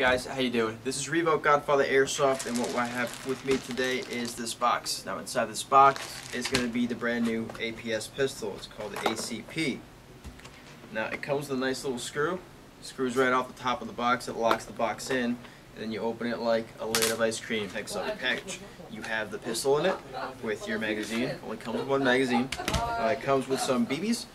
guys, how you doing? This is Revo Godfather Airsoft, and what I have with me today is this box. Now inside this box is going to be the brand new APS pistol. It's called the ACP. Now it comes with a nice little screw. Screws right off the top of the box. It locks the box in, and then you open it like a lid of ice cream. Picks up your package. You have the pistol in it with your magazine. Only comes with one magazine. It comes with some BBs.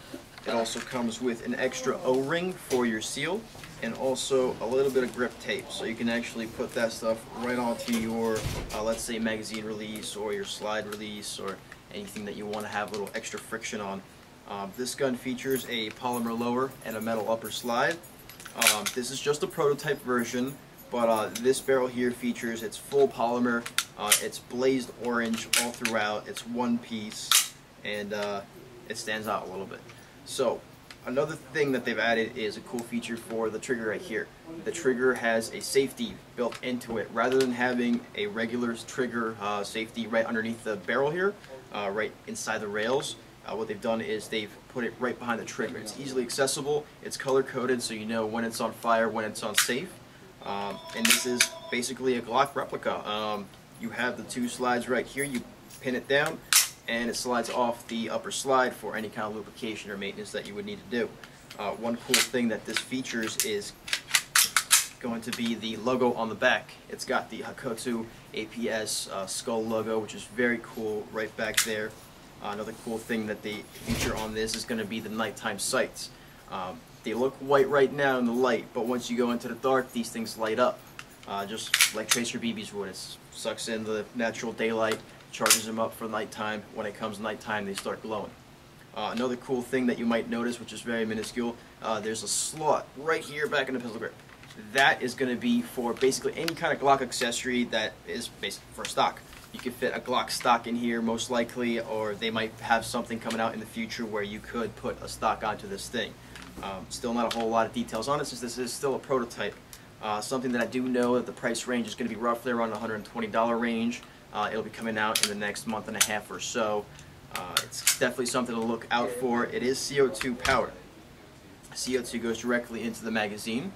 It also comes with an extra O-ring for your seal, and also a little bit of grip tape, so you can actually put that stuff right onto your, let's say, magazine release or your slide release or anything that you want to have a little extra friction on. This gun features a polymer lower and a metal upper slide. This is just a prototype version, but this barrel here features its full polymer. It's blazed orange all throughout. It's one piece, and it stands out a little bit. So another thing that they've added is a cool feature for the trigger right here. The trigger has a safety built into it. Rather than having a regular trigger safety right underneath the barrel here, right inside the rails, what they've done is they've put it right behind the trigger. It's easily accessible, it's color coded, so you know when it's on fire, when it's on safe. And this is basically a Glock replica. You have the two slides right here, you pin it down, and it slides off the upper slide for any kind of lubrication or maintenance that you would need to do. One cool thing that this features is going to be the logo on the back. It's got the Hakuto APS skull logo, which is very cool right back there. Another cool thing that they feature on this is going to be the nighttime sights. They look white right now in the light, but once you go into the dark, these things light up, just like Tracer BBs would. It sucks in the natural daylight, charges them up for nighttime. When it comes nighttime, they start glowing. Another cool thing that you might notice, which is very minuscule, there's a slot right here back in the pistol grip. That is going to be for basically any kind of Glock accessory that is basically for stock. You could fit a Glock stock in here most likely, or they might have something coming out in the future where you could put a stock onto this thing. Still not a whole lot of details on it since this is still a prototype. Something that I do know that the price range is going to be roughly around the $120 range. It'll be coming out in the next month and a half or so. It's definitely something to look out for. It is CO2 powered. CO2 goes directly into the magazine.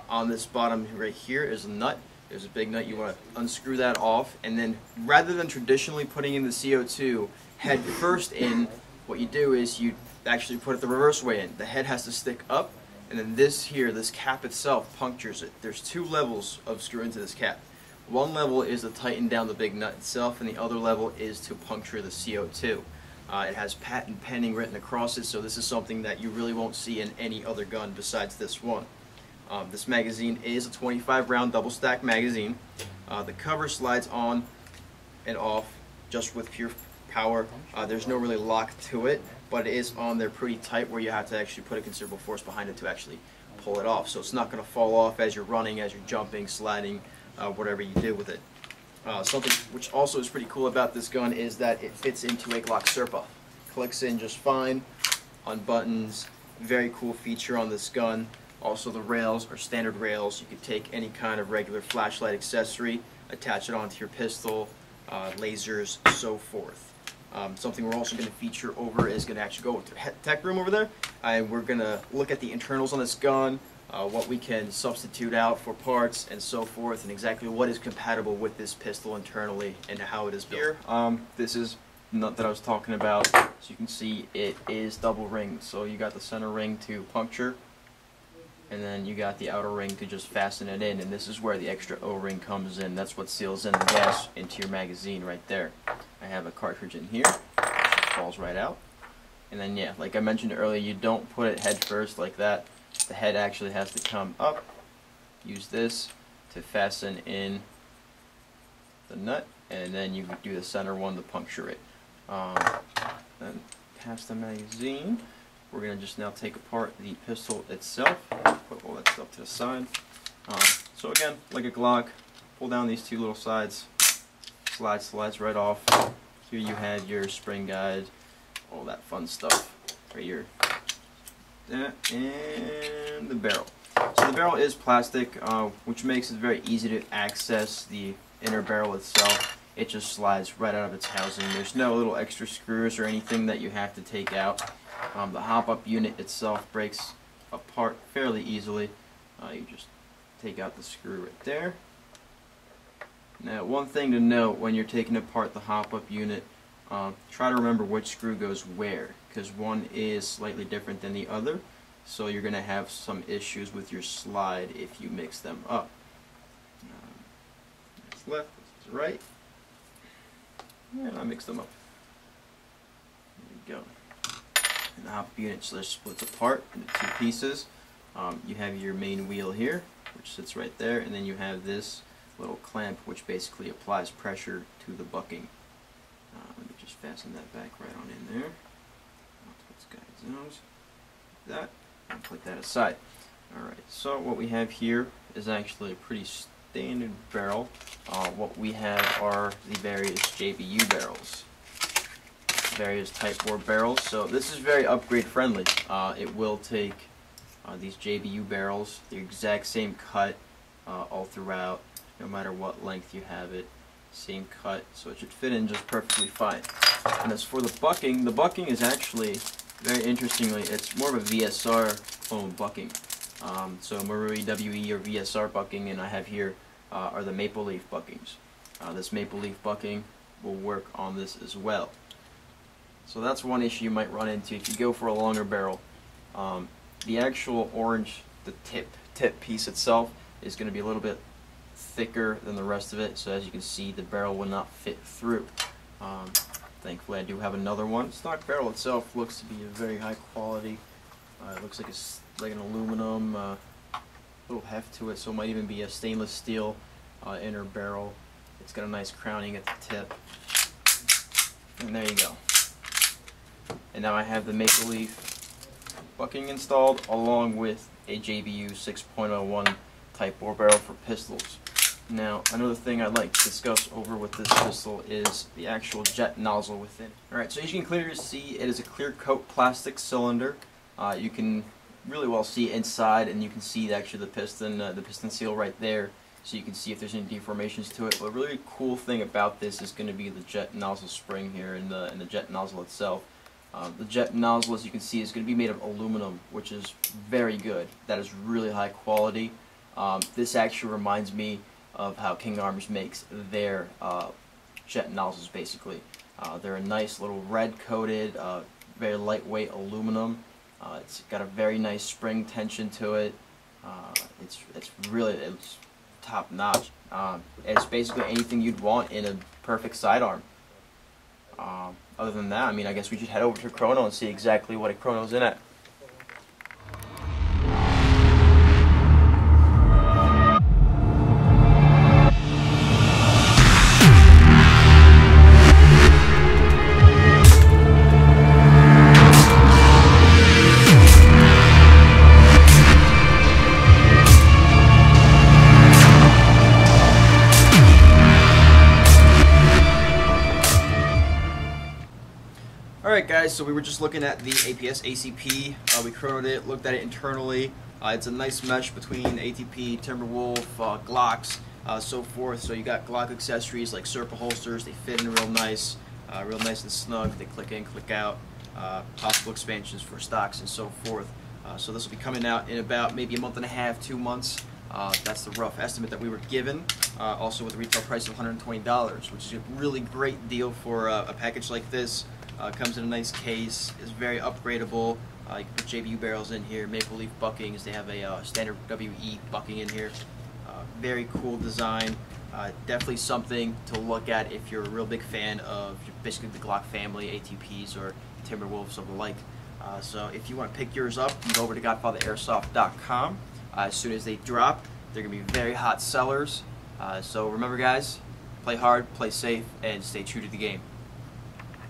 On this bottom right here is a nut. There's a big nut. You want to unscrew that off, and then rather than traditionally putting in the CO2 head first in, what you do is you actually put it the reverse way in. The head has to stick up, and then this here, this cap itself, punctures it. There's two levels of screw into this cap. One level is to tighten down the big nut itself, and the other level is to puncture the CO2. It has patent pending written across it, so this is something that you really won't see in any other gun besides this one. This magazine is a 25 round double stack magazine. The cover slides on and off just with pure power. There's no really lock to it, but it is on there pretty tight where you have to actually put a considerable force behind it to actually pull it off. So it's not going to fall off as you're running, as you're jumping, sliding, whatever you do with it. Something which also is pretty cool about this gun is that it fits into a Glock Serpa. Clicks in just fine, unbuttons. Very cool feature on this gun. Also, the rails are standard rails. You could take any kind of regular flashlight accessory, attach it onto your pistol, lasers, so forth. Something we're also going to feature over is going to actually go into the tech room over there, and we're going to look at the internals on this gun, what we can substitute out for parts and so forth, and exactly what is compatible with this pistol internally and how it is built. Here, this is the nut that I was talking about. So you can see it is double ringed. So you got the center ring to puncture, and then you got the outer ring to just fasten it in, and this is where the extra O-ring comes in. That's what seals in the gas into your magazine right there. I have a cartridge in here, falls right out. And then yeah, like I mentioned earlier, you don't put it head first like that. The head actually has to come up. Use this to fasten in the nut, and then you do the center one to puncture it. Then past the magazine, we're going to just now take apart the pistol itself, put all that stuff to the side. So again, like a Glock, pull down these two little sides, slides right off. Here you had your spring guide, all that fun stuff right here. That and the barrel. So the barrel is plastic, which makes it very easy to access the inner barrel itself. It just slides right out of its housing. There's no little extra screws or anything that you have to take out. The hop-up unit itself breaks apart fairly easily. You just take out the screw right there. Now, one thing to note when you're taking apart the hop-up unit, try to remember which screw goes where, because one is slightly different than the other, so you're going to have some issues with your slide if you mix them up. That's left, this is right, and I mix them up. There you go. And the hop-up unit just splits apart into two pieces. You have your main wheel here, which sits right there, and then you have this little clamp which basically applies pressure to the bucking. Let me just fasten that back right on in there. That, and put that aside. Alright, so what we have here is actually a pretty standard barrel. What we have are the various JBU barrels. Various Type 4 barrels. So this is very upgrade friendly. It will take these JBU barrels, the exact same cut all throughout, no matter what length you have it, same cut, so it should fit in just perfectly fine. And as for the bucking is actually, very interestingly, it's more of a VSR clone bucking. So Marui WE or VSR bucking, and I have here are the Maple Leaf buckings. This Maple Leaf bucking will work on this as well. So that's one issue you might run into if you go for a longer barrel. The actual orange, the tip piece itself, is going to be a little bit thicker than the rest of it, so as you can see the barrel will not fit through. Thankfully I do have another one. The stock barrel itself looks to be a very high quality. It looks like it's like an aluminum, little heft to it, so it might even be a stainless steel inner barrel. It's got a nice crowning at the tip. And there you go. And now I have the Maple Leaf bucking installed along with a JBU 6.01 Type 4 barrel for pistols. Now, another thing I'd like to discuss over with this pistol is the actual jet nozzle within. Alright, so as you can clearly see, it is a clear coat plastic cylinder. You can really well see inside, and you can see actually the piston seal right there, so you can see if there's any deformations to it. But a really cool thing about this is going to be the jet nozzle spring here and the jet nozzle itself. The jet nozzle, as you can see, is going to be made of aluminum, which is very good. That is really high quality. This actually reminds me of how King Arms makes their jet nozzles, basically. They're a nice little red coated, very lightweight aluminum. It's got a very nice spring tension to it. It's top notch. It's basically anything you'd want in a perfect sidearm. Other than that, I mean, I guess we should head over to Chrono and see exactly what a Chrono's in at. Alright guys, so we were just looking at the APS ACP. We chronoed it, looked at it internally. It's a nice mesh between ATP, Timberwolf, Glocks, so forth. So you got Glock accessories like Serpa holsters. They fit in real nice and snug. They click in, click out. Possible expansions for stocks and so forth. So this will be coming out in about maybe a month and a half, 2 months. That's the rough estimate that we were given. Also with a retail price of $120, which is a really great deal for a package like this. Comes in a nice case, is very upgradable. You can put JBU barrels in here, Maple Leaf buckings. They have a standard WE bucking in here. Very cool design. Definitely something to look at if you're a real big fan of basically the Glock family, ATPs or Timberwolves of the like. So if you want to pick yours up, you go over to GodfatherAirsoft.com. As soon as they drop, they're going to be very hot sellers. So remember guys, play hard, play safe, and stay true to the game.